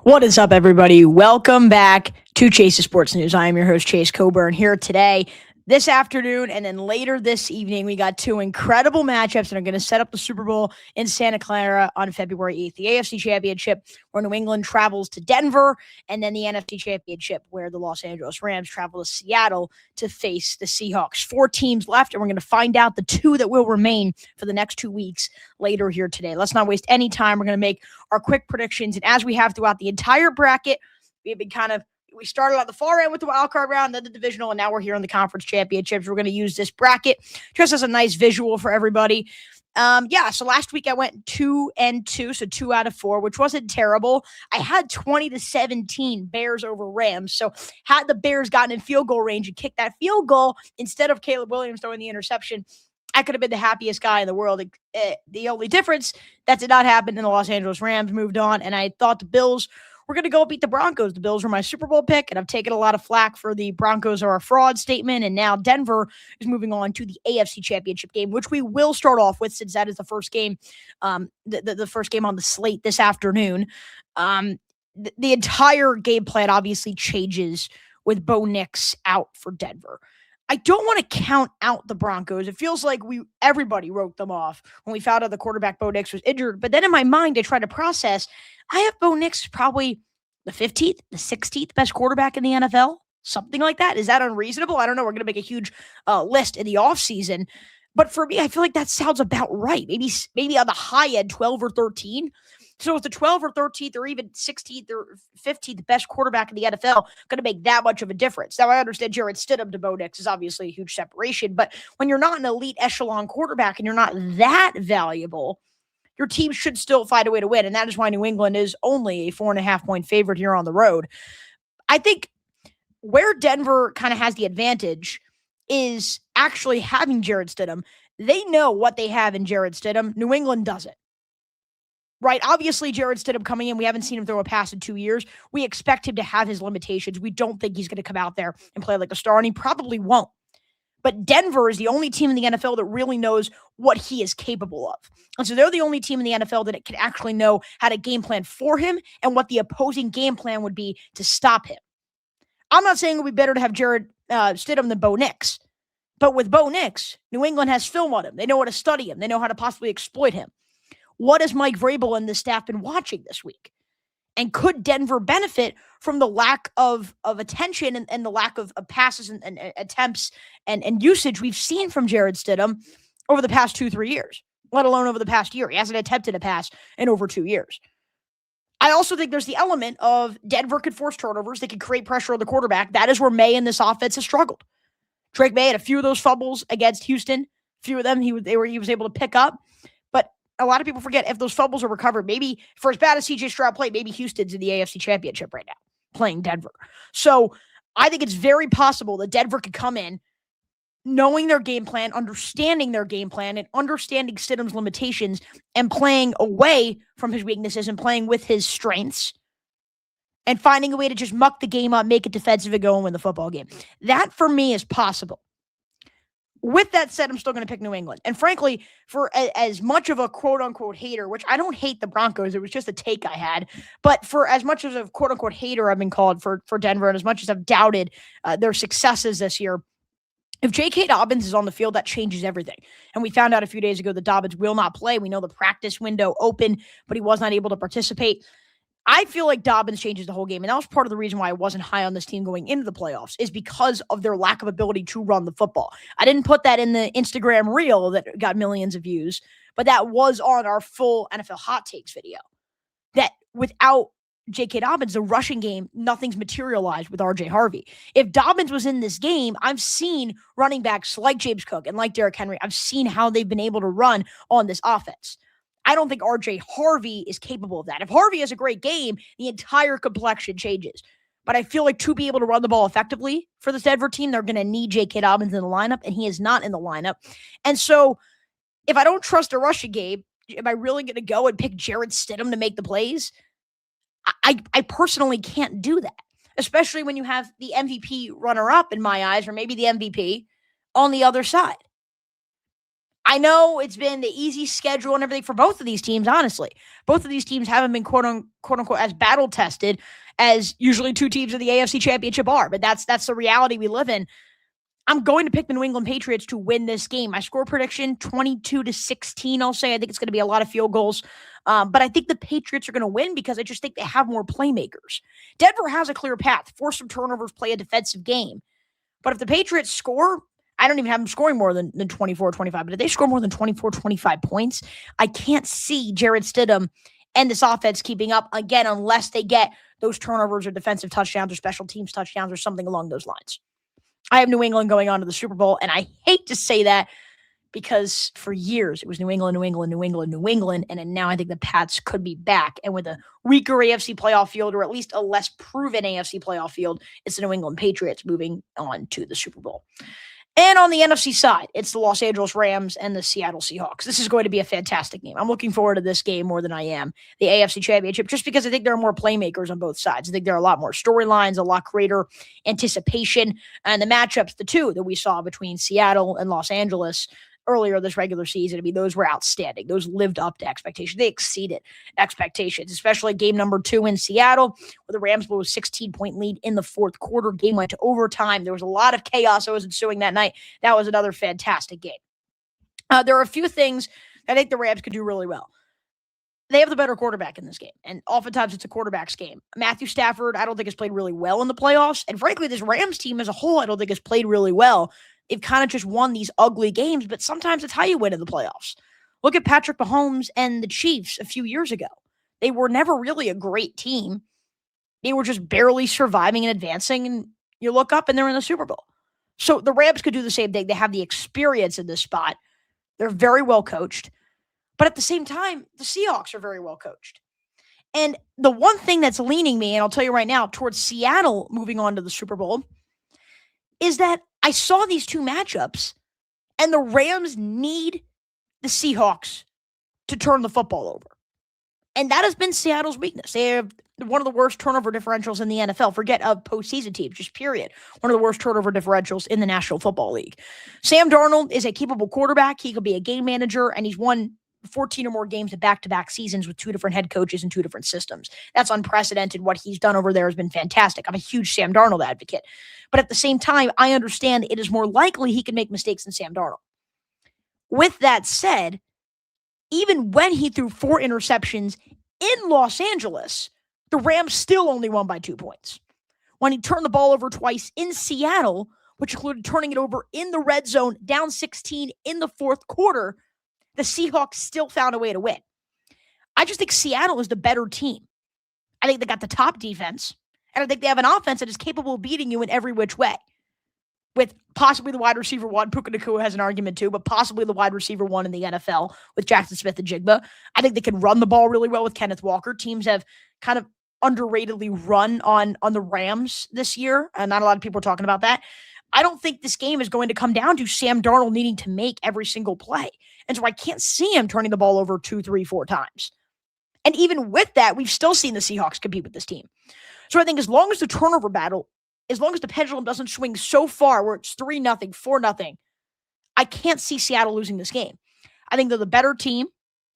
What is up, everybody? Welcome back to Chase's Sports News. I am your host, Chase Coburn, here today, this afternoon, and then later this evening. We got two incredible matchups that are going to set up the Super Bowl in Santa Clara on February 8th. The AFC Championship, where New England travels to Denver, and then the NFC Championship, where the Los Angeles Rams travel to Seattle to face the Seahawks. 4 teams left, and we're going to find out the 2 that will remain for the next 2 weeks later here today. Let's not waste any time. We're going to make our quick predictions, and as we have throughout the entire bracket, we started on the far end with the wild card round, then the divisional, and now we're here in the conference championships. We're going to use this bracket just as a nice visual for everybody. So last week I went 2-2, so 2 out of 4, which wasn't terrible. I had 20-17 Bears over Rams. So had the Bears gotten in field goal range and kicked that field goal instead of Caleb Williams throwing the interception, I could have been the happiest guy in the world. The only difference, that did not happen, and the Los Angeles Rams moved on, and I thought the Bills were going to go beat the Broncos. The Bills were my Super Bowl pick, and I've taken a lot of flack for the Broncos are a fraud statement, and now Denver is moving on to the AFC Championship game, which we will start off with since that is the first game, the first game on the slate this afternoon. The entire game plan obviously changes with Bo Nix out for Denver. I don't want to count out the Broncos. It feels like everybody wrote them off when we found out the quarterback Bo Nix was injured. But then in my mind, I try to process, I have Bo Nix probably the 15th, the 16th best quarterback in the NFL, something like that. Is that unreasonable? I don't know. We're going to make a huge list in the offseason. But for me, I feel like that sounds about right. Maybe on the high end, 12 or 13. So is the 12th or 13th or even 16th or 15th best quarterback in the NFL going to make that much of a difference? Now, I understand Jarrett Stidham to Bo Nix is obviously a huge separation, but when you're not an elite echelon quarterback and you're not that valuable, your team should still find a way to win, and that is why New England is only a 4.5-point favorite here on the road. I think where Denver kind of has the advantage is actually having Jarrett Stidham. They know what they have in Jarrett Stidham. New England doesn't. Right? Obviously, Jarrett Stidham coming in, we haven't seen him throw a pass in 2 years. We expect him to have his limitations. We don't think he's going to come out there and play like a star, and he probably won't. But Denver is the only team in the NFL that really knows what he is capable of. And so they're the only team in the NFL that can actually know how to game plan for him and what the opposing game plan would be to stop him. I'm not saying it would be better to have Jarrett Stidham than Bo Nix. But with Bo Nix, New England has film on him. They know how to study him. They know how to possibly exploit him. What has Mike Vrabel and the staff been watching this week? And could Denver benefit from the lack of attention and the lack of passes and attempts and usage we've seen from Jarrett Stidham over the past 2-3 years, let alone over the past year? He hasn't attempted a pass in over 2 years. I also think there's the element of Denver could force turnovers. They could create pressure on the quarterback. That is where May in this offense has struggled. Drake May had a few of those fumbles against Houston. A few of them he was able to pick up. But a lot of people forget if those fumbles are recovered, maybe for as bad as CJ Stroud played, maybe Houston's in the AFC Championship right now playing Denver. So I think it's very possible that Denver could come in knowing their game plan, understanding their game plan, and understanding Stidham's limitations and playing away from his weaknesses and playing with his strengths and finding a way to just muck the game up, make it defensive, and go and win the football game. That, for me, is possible. With that said, I'm still going to pick New England. And frankly, for as much of a quote-unquote hater, which I don't hate the Broncos, it was just a take I had, but for as much as a quote-unquote hater I've been called for Denver, and as much as I've doubted their successes this year, if J.K. Dobbins is on the field, that changes everything. And we found out a few days ago that Dobbins will not play. We know the practice window opened, but he was not able to participate. I feel like Dobbins changes the whole game, and that was part of the reason why I wasn't high on this team going into the playoffs, is because of their lack of ability to run the football. I didn't put that in the Instagram reel that got millions of views, but that was on our full NFL Hot Takes video. That without J.K. Dobbins, the rushing game, nothing's materialized with R.J. Harvey. If Dobbins was in this game, I've seen running backs like James Cook and like Derrick Henry. I've seen how they've been able to run on this offense. I don't think R.J. Harvey is capable of that. If Harvey has a great game, the entire complexion changes. But I feel like to be able to run the ball effectively for this Denver team, they're going to need J.K. Dobbins in the lineup, and he is not in the lineup. And so if I don't trust a rushing game, am I really going to go and pick Jarrett Stidham to make the plays? I personally can't do that, especially when you have the MVP runner-up in my eyes, or maybe the MVP on the other side. I know it's been the easy schedule and everything for both of these teams, honestly. Both of these teams haven't been quote unquote as battle tested as usually two teams in the AFC Championship are, but that's the reality we live in. I'm going to pick the New England Patriots to win this game. My score prediction, 22-16, I'll say. I think it's going to be a lot of field goals. But I think the Patriots are going to win because I just think they have more playmakers. Denver has a clear path. Force some turnovers, play a defensive game. But if the Patriots score, I don't even have them scoring more than 24 25. But if they score more than 24 25 points, I can't see Jarrett Stidham and this offense keeping up again unless they get those turnovers or defensive touchdowns or special teams touchdowns or something along those lines. I have New England going on to the Super Bowl, and I hate to say that because for years it was New England, and then now I think the Pats could be back. And with a weaker AFC playoff field, or at least a less proven AFC playoff field, it's the New England Patriots moving on to the Super Bowl. And on the NFC side, it's the Los Angeles Rams and the Seattle Seahawks. This is going to be a fantastic game. I'm looking forward to this game more than I am the AFC Championship, just because I think there are more playmakers on both sides. I think there are a lot more storylines, a lot greater anticipation, and the matchups, the two that we saw between Seattle and Los Angeles earlier this regular season, I mean, those were outstanding. Those lived up to expectations. They exceeded expectations, especially game number 2 in Seattle, where the Rams blew a 16-point lead in the fourth quarter. Game went to overtime. There was a lot of chaos that was ensuing that night. That was another fantastic game. There are a few things I think the Rams could do really well. They have the better quarterback in this game, and oftentimes it's a quarterback's game. Matthew Stafford, I don't think has played really well in the playoffs, and frankly, this Rams team as a whole, I don't think has played really well. They've kind of just won these ugly games, but sometimes it's how you win in the playoffs. Look at Patrick Mahomes and the Chiefs a few years ago. They were never really a great team. They were just barely surviving and advancing, and you look up and they're in the Super Bowl. So the Rams could do the same thing. They have the experience in this spot. They're very well coached. But at the same time, the Seahawks are very well coached. And the one thing that's leaning me, and I'll tell you right now, towards Seattle moving on to the Super Bowl, is that I saw these two matchups, and the Rams need the Seahawks to turn the football over. And that has been Seattle's weakness. They have one of the worst turnover differentials in the NFL. Forget of postseason teams, just period. One of the worst turnover differentials in the National Football League. Sam Darnold is a capable quarterback. He could be a game manager, and he's won 14 or more games of back-to-back seasons with 2 different head coaches and 2 different systems. That's unprecedented. What he's done over there has been fantastic. I'm a huge Sam Darnold advocate. But at the same time, I understand it is more likely he can make mistakes than Sam Darnold. With that said, even when he threw 4 interceptions in Los Angeles, the Rams still only won by 2 points. When he turned the ball over twice in Seattle, which included turning it over in the red zone, down 16 in the fourth quarter, the Seahawks still found a way to win. I just think Seattle is the better team. I think they got the top defense, and I think they have an offense that is capable of beating you in every which way. With possibly the wide receiver one, Puka Nacua has an argument too, but possibly the wide receiver one in the NFL with Jackson Smith and Jigba. I think they can run the ball really well with Kenneth Walker. Teams have kind of underratedly run on the Rams this year, and not a lot of people are talking about that. I don't think this game is going to come down to Sam Darnold needing to make every single play. And so I can't see him turning the ball over 2, 3, 4 times. And even with that, we've still seen the Seahawks compete with this team. So I think as long as the turnover battle, as long as the pendulum doesn't swing so far where it's 3-0, 4-0, I can't see Seattle losing this game. I think they're the better team.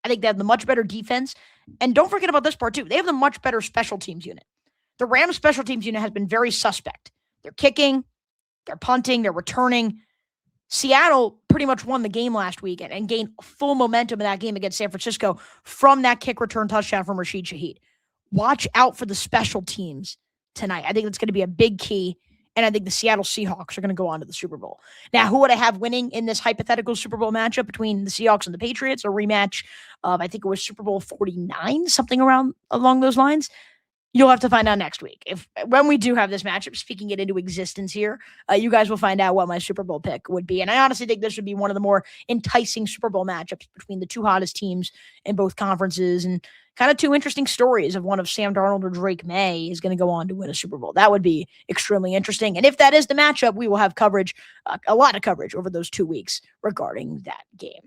I think they have the much better defense. And don't forget about this part too. They have the much better special teams unit. The Rams special teams unit has been very suspect. They're kicking, they're punting, they're returning. Seattle pretty much won the game last week and gained full momentum in that game against San Francisco from that kick return touchdown from Rashid Shaheed. Watch out for the special teams tonight. I think that's going to be a big key, and I think the Seattle Seahawks are going to go on to the Super Bowl. Now, who would I have winning in this hypothetical Super Bowl matchup between the Seahawks and the Patriots, a rematch of, I think it was Super Bowl 49, something along those lines? You'll have to find out next week. When we do have this matchup, speaking it into existence here, you guys will find out what my Super Bowl pick would be. And I honestly think this would be one of the more enticing Super Bowl matchups between the two hottest teams in both conferences, and kind of 2 interesting stories of one of Sam Darnold or Drake May is going to go on to win a Super Bowl. That would be extremely interesting. And if that is the matchup, we will have coverage, a lot of coverage over those 2 weeks regarding that game.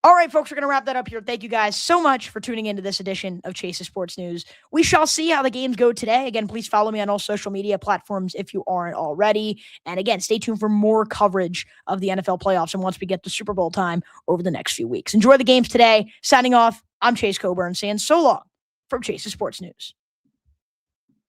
All right, folks, we're going to wrap that up here. Thank you guys so much for tuning into this edition of Chase's Sports News. We shall see how the games go today. Again, please follow me on all social media platforms if you aren't already. And again, stay tuned for more coverage of the NFL playoffs and once we get to Super Bowl time over the next few weeks. Enjoy the games today. Signing off, I'm Chase Coburn saying so long from Chase's Sports News.